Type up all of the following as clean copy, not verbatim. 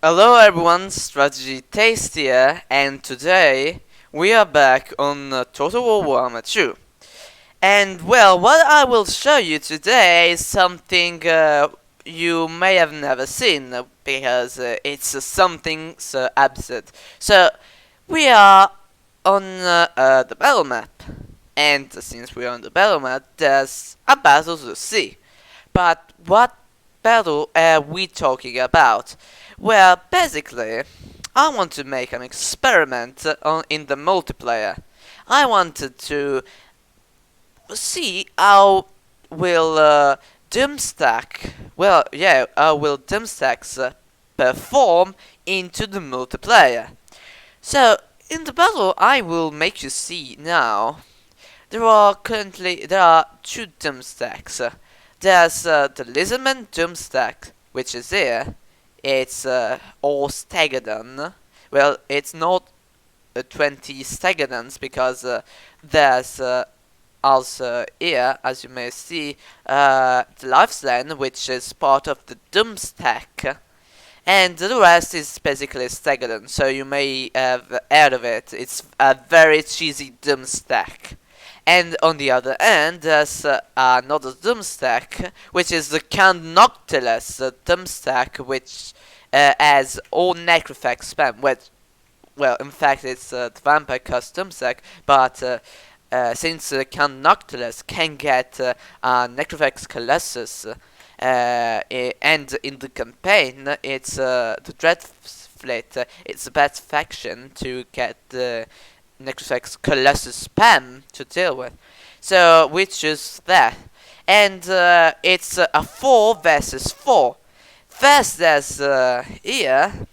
Hello everyone, Strategy Taste here, and today we are back on Total War Warhammer 2. And well, what I will show you today is something you may have never seen, because it's something so absurd. So, we are on the battle map, and since we are on the battle map, there's a battle to see. But what battle are we talking about? Well, basically, I want to make an experiment in the multiplayer. I wanted to see how will how will Doomstacks perform into the multiplayer. So, in the battle I will make you see now, there are two Doomstacks. There's the Lizardman Doomstack, which is here. It's all Stegadon. Well, it's not 20 Stegadons because there's also here, as you may see, the Lifesland, which is part of the Doomstack. And the rest is basically Stegadon, so you may have heard of it. It's a very cheesy Doomstack. And on the other end, there's another Doomstack, which is the Count Noctilus Doomstack, which has all Necrophax spam. Well, in fact, it's the Vampire Curse Doomstack, but since Count Noctilus can get Necrophax Colossus, and in the campaign, it's the Dread Fleet, it's the best faction to get the Necrophax Colossus spam to deal with. So we choose that. And it's a 4 versus 4. First there's here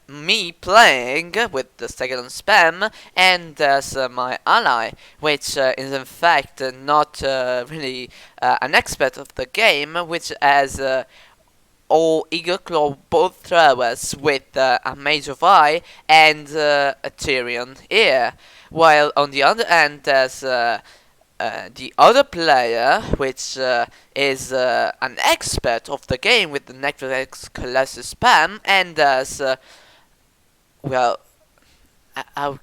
me playing with the Stegadon spam, and there's my ally, which is in fact not really an expert of the game, which has all Eagle Claw both throwers with a Mage of Eye and a Tyrion here, while on the other end there's the other player, which is an expert of the game with the Necrox Colossus spam, and there's well, how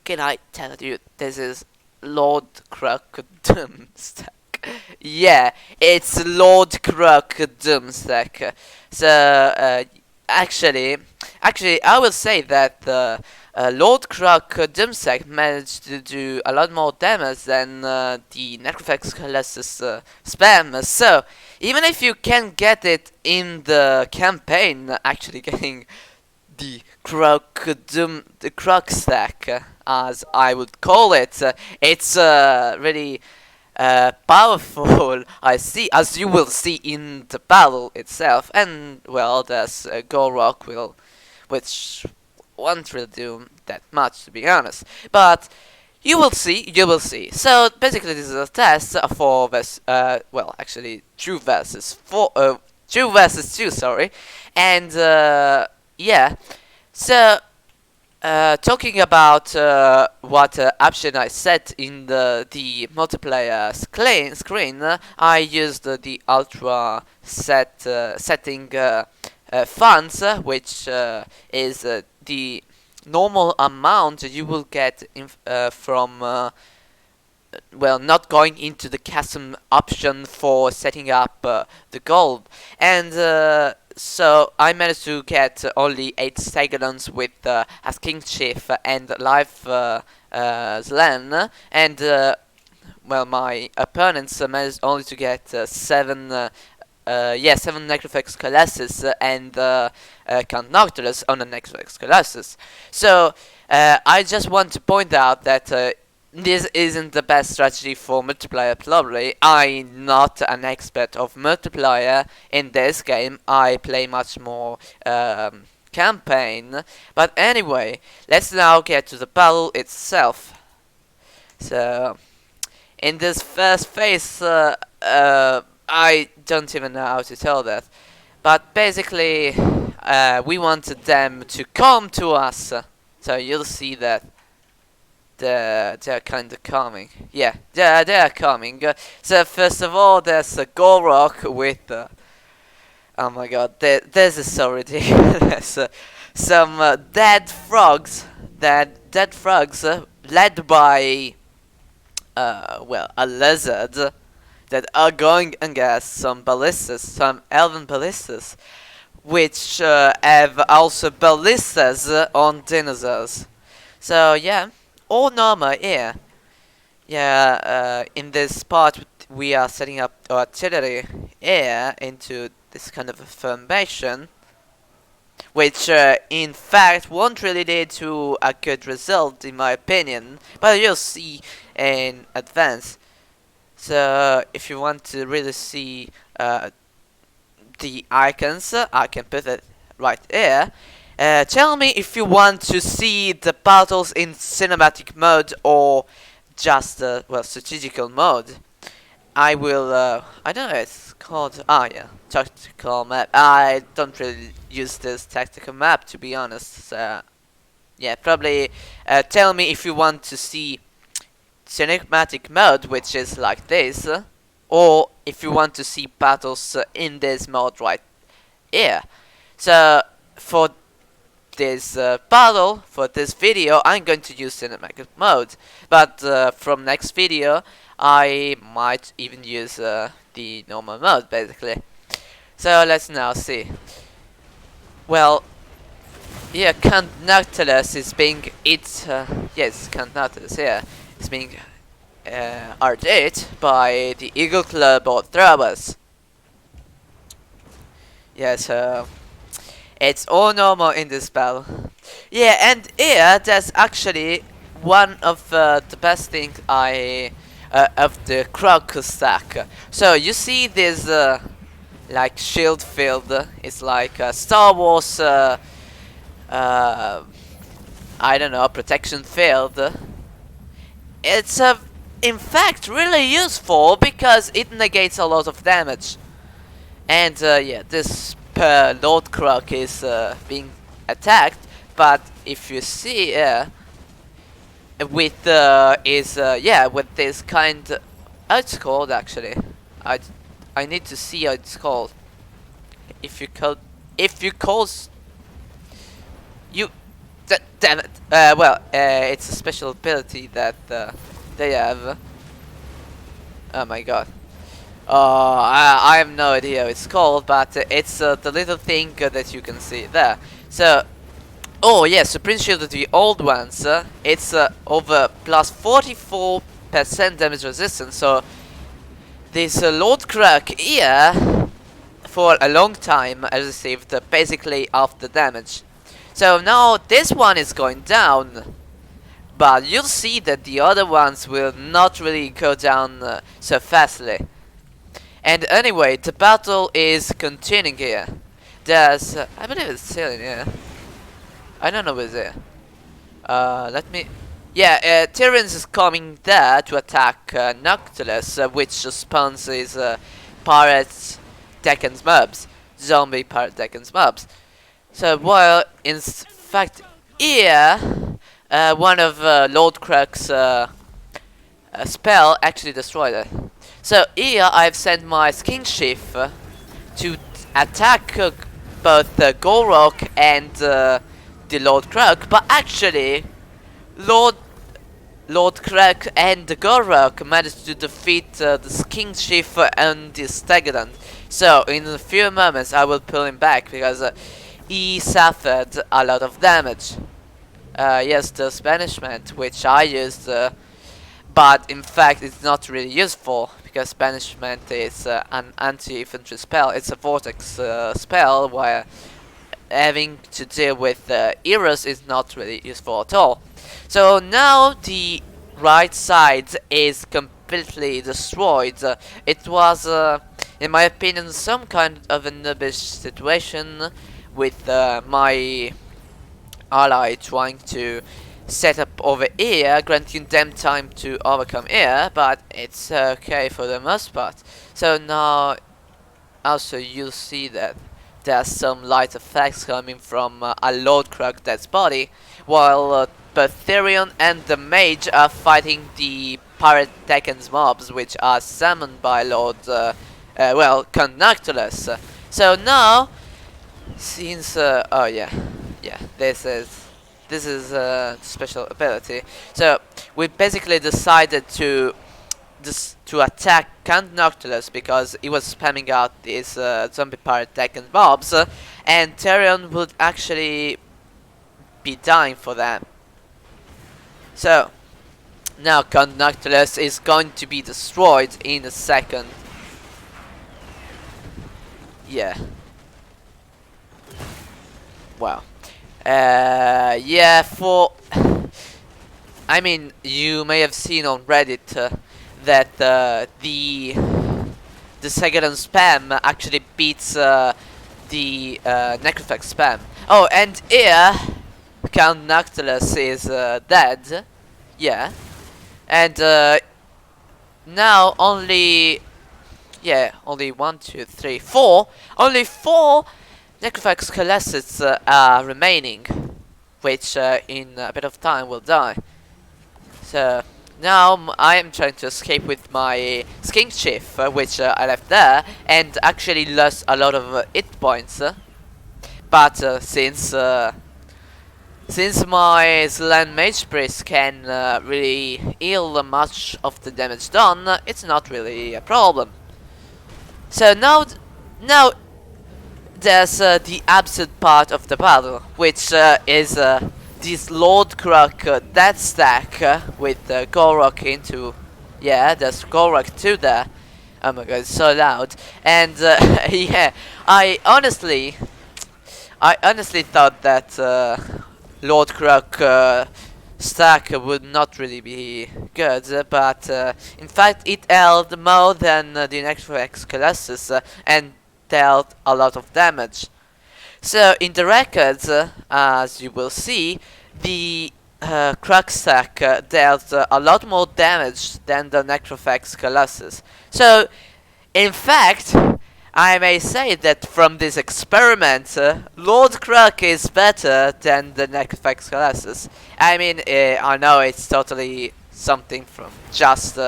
can I tell you, this is Lord Kroak Doomstack. Yeah, it's Lord Kroak Doomstack. So actually, I will say that Lord Kroak Doomstack managed to do a lot more damage than the Necrophax Colossus spam. So even if you can get it in the campaign, actually getting the Kroakstack, as I would call it, it's really powerful, as you will see in the battle itself. And well, there's Gorok, which won't really do that much, to be honest, but you will see. So basically this is a test of 4 versus well, actually 2 versus 4, 2 versus 2, sorry. And yeah, so talking about what option I set in the multiplayer screen, I used the ultra setting funds, which is the normal amount you will get from well, not going into the custom option for setting up the gold. And so I managed to get only 8 Stegadons with a King Chief and Life Slan, and well, my opponents managed only to get 7 Necrophax Colossus and Count Noctilus on the Necrophax Colossus. So I just want to point out that this isn't the best strategy for multiplayer probably. I'm not an expert of multiplayer in this game. I play much more campaign. But anyway, let's now get to the battle itself. So, in this first phase, I don't even know how to tell that. But basically, we wanted them to come to us. So you'll see that they're kind of coming. Yeah, they're coming. So first of all, there's a Gorok with Oh my god, this is so ridiculous. Some dead frogs, led by, well, a lizard that are going against some ballistas, some elven ballistas, which have also ballistas on dinosaurs. So yeah, all normal here. Yeah, in this part we are setting up artillery here into this kind of a formation, which in fact won't really lead to a good result in my opinion, but you'll see in advance. So if you want to really see the icons, I can put it right here. Tell me if you want to see the battles in cinematic mode or just well, strategical mode. I will I don't know, it's called, yeah, tactical map. I don't really use this tactical map, to be honest. So yeah, probably tell me if you want to see cinematic mode, which is like this, or if you want to see battles in this mode right here. So for this battle, for this video, I'm going to use cinematic mode, but from next video I might even use the normal mode, basically. So let's now see. Well, yeah, Count Nautilus is being yes, Count Nautilus here is being hit by the Eagle Club or Throwers. Yes, it's all normal in this battle. Yeah, and here there's actually one of the best things of the Kroakstack. So you see this like shield field. It's like Star Wars. I don't know, protection field. It's in fact really useful because it negates a lot of damage. And yeah, this Lord Kroak is being attacked, but if you see with yeah, with this kind how it's called actually. I need to see how it's called. If you call you damn it. Well, it's a special ability that they have. Oh my god. I have no idea what it's called, but it's the little thing that you can see there. So, oh yeah, Supreme Shield of the old ones, it's over plus 44% damage resistance. So this Lord Kroak here, for a long time, has received basically half the damage. So now this one is going down, but you'll see that the other ones will not really go down so fastly. And anyway, the battle is continuing here. There's, I believe it's still in here. I don't know what's there. Let me... Yeah, Tyrion's is coming there to attack Noctilus, which spawns his pirate Deccan's mobs. Zombie pirate Deccan's mobs. So while, in fact, here, one of Lord Kroak's spell actually destroyed it. So here I've sent my skin chief to attack both the Gorok and the Lord Kroak, but actually Lord Kroak and the Gorok managed to defeat the skin chief and the Stegadon. So in a few moments I will pull him back because he suffered a lot of damage. Yes, the banishment, which I used, but in fact it's not really useful because banishment is an anti-infantry spell. It's a vortex spell where having to deal with heroes is not really useful at all. So now the right side is completely destroyed. It was, in my opinion, some kind of a noobish situation with my ally trying to set up over here, granting them time to overcome here, but it's okay for the most part. So now also you'll see that there's some light effects coming from a Lord Kroak dead body, while both Therion and the mage are fighting the pirate Deccan's mobs, which are summoned by Lord well, Count Noctilus. So now, since oh yeah, this is a special ability. So we basically decided to attack Count Noctilus because he was spamming out these zombie pirate deck and mobs, and Tyrion would actually be dying for them. So now Count Noctilus is going to be destroyed in a second. Yeah. Wow. Yeah, I mean, you may have seen on Reddit that the Segadon spam actually beats the Necrophax spam. Oh, and here Count Noctilus is dead. Yeah. And now only one, two, three, four. Only four Necrophax Colossus are remaining, which in a bit of time will die. So now I am trying to escape with my Skink Chief, which I left there, and actually lost a lot of hit points. But since my Slan Mage Priest can really heal much of the damage done, it's not really a problem. So now there's the absurd part of the battle, which is this Lord Kroak death stack with Kroak into... Yeah, there's Kroak too there. Oh my god, it's so loud. And yeah, I honestly thought that Lord Kroak stack would not really be good, but in fact it held more than the Necrophax Colossus and dealt a lot of damage. So in the records, as you will see, the Kroakstack dealt a lot more damage than the Necrophax Colossus. So in fact, I may say that from this experiment, Lord Kroak is better than the Necrophax Colossus. I mean, I know it's totally something from just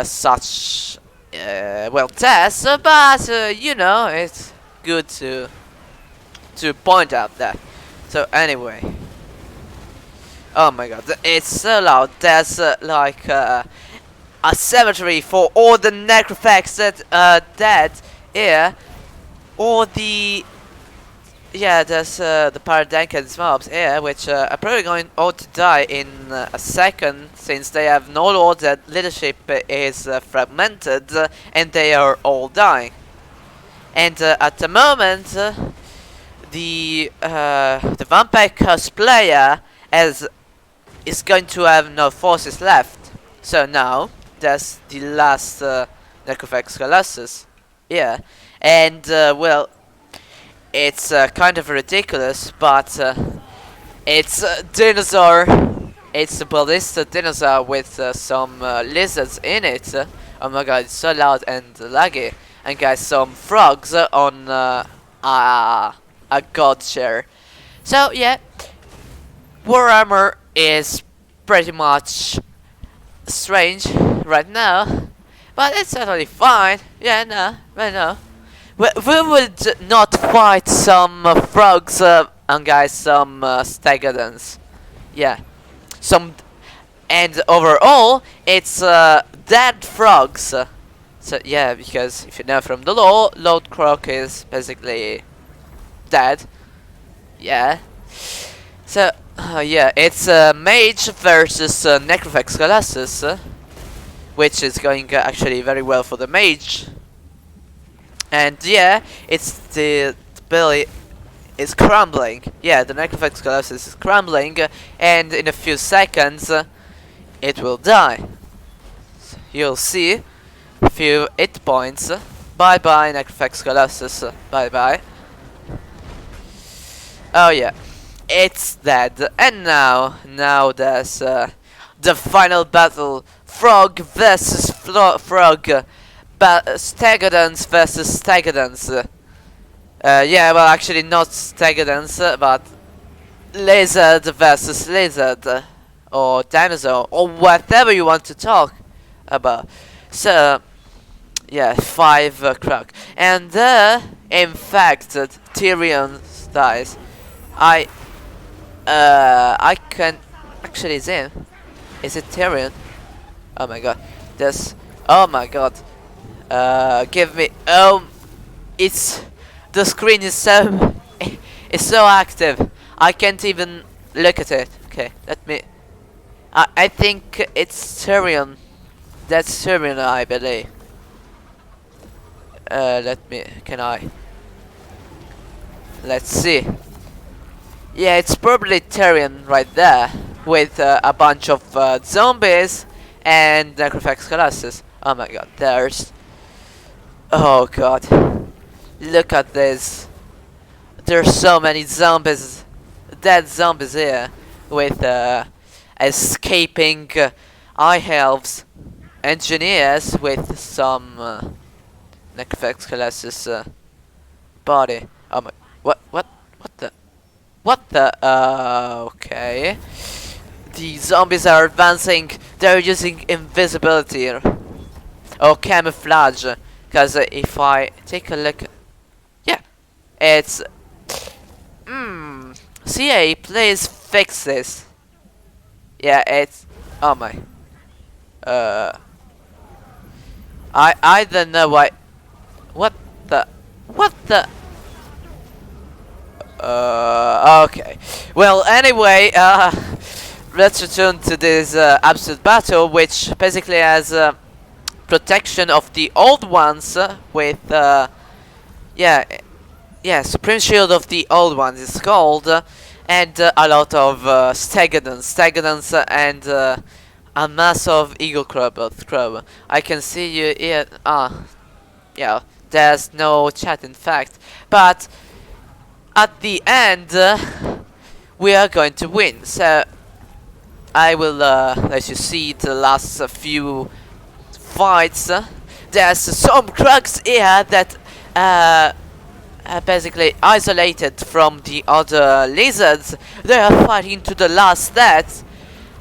such well tests, but you know, it's good to point out that. So anyway, oh my god, it's so loud. There's like a cemetery for all the Necrophax that are dead here, or the... Yeah, there's the Paradankan mobs here, which are probably going all to die in a second, since they have no lord, that leadership is fragmented, and they are all dying. And at the moment, the Vampire cosplayer is going to have no forces left. So now that's the last Necrophax Colossus. Yeah, and well, it's kind of ridiculous, but it's a dinosaur. It's a ballista dinosaur with some lizards in it. Oh my god, it's so loud and laggy. And guys, some frogs on a god chair. So yeah, Warhammer is pretty much strange right now, but it's totally fine. Yeah, no, I know. We would not fight some frogs and guys, some stegodons. Yeah, some, and overall it's dead frogs. So yeah, because if you know from the lore, Lord Kroak is basically dead. Yeah. So yeah, it's Mage versus Necrophax Colossus, which is going actually very well for the Mage. And yeah, it's the belly is crumbling. Yeah, the Necrophax Colossus is crumbling, and in a few seconds it will die. So you'll see a few hit points. Bye bye Necrophax Colossus. Bye bye. Oh yeah, it's dead. And now there's the final battle: Frog versus Frog. Stegodons versus Stegodons. Yeah, well, actually not Stegodons, but Lizard versus Lizard, or Dinosaur, or whatever you want to talk about. So, yeah, 5 Kroak. And in fact, Tyrion dies. I can actually Zin. Is it Tyrion? Oh my god. This. Oh my god. Give me. It's the screen is so it's so active. I can't even look at it. Okay, let me. I think it's Tyrion. That's Tyrion, I believe. Let me. Can I? Let's see. Yeah, it's probably Tyrion right there with a bunch of zombies and necrophax colossus. Oh my god, there's. Oh god, look at this. There's so many zombies, dead zombies here with escaping eye elves, engineers with some necrophax colossus body. Oh my, what the? What the? Okay. The zombies are advancing. They're using invisibility or camouflage. Because if I take a look, yeah, it's. CA, please fix this. Yeah, it's. Oh my. I don't know why. What the? What the? Okay. Well, anyway, let's return to this absurd battle, which basically has protection of the old ones with, yeah, Supreme Shield of the old ones is called, and a lot of Stegadons, and a mass of Eagle Crow. I can see you here. Yeah, there's no chat in fact, but at the end, we are going to win. So I will let you see the last few fights. There's some Kroaks here that basically isolated from the other lizards. They are fighting to the last death.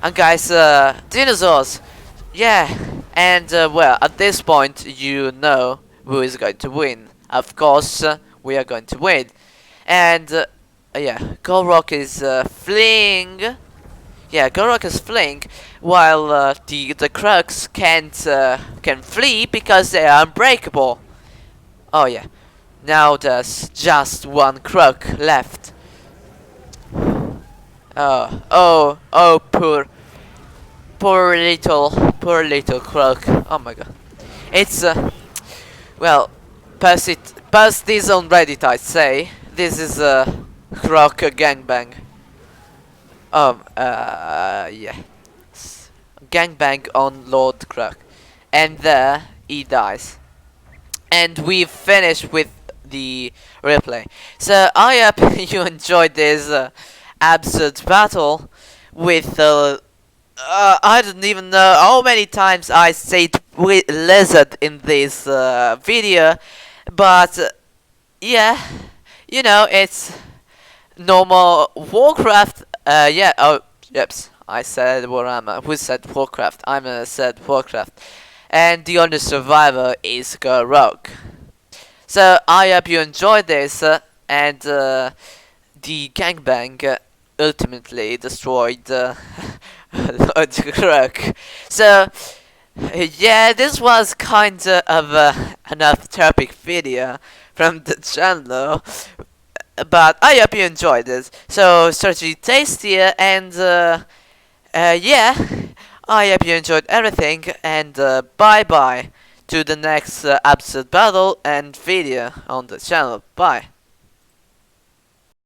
And guys, dinosaurs. Yeah, and well, at this point, you know who is going to win. Of course, we are going to win. And yeah, Kroak is fleeing. Yeah, Kroak is fleeing, while the Kroaks can flee because they are unbreakable. Oh yeah, now there's just one Kroak left. Oh, poor little Kroak. Oh my god, it's well, post this on Reddit, I'd say. This is a Kroak gangbang. Yeah. Gangbang on Lord Kroak. And there he dies. And we finished with the replay. So I hope you enjoyed this absurd battle with I don't even know how many times I said lizard in this video, but yeah, you know, it's normal Warcraft. Yeah. Oh, yep. I said Warhammer. Who said Warcraft? I said Warcraft. And the only survivor is Kroak. So I hope you enjoyed this, and the gangbang ultimately destroyed Lord Kroak. So yeah, this was kind of an off-topic video from the channel, but I hope you enjoyed it. So strategy tastier, and yeah, I hope you enjoyed everything, and bye bye to the next absurd battle and video on the channel. Bye.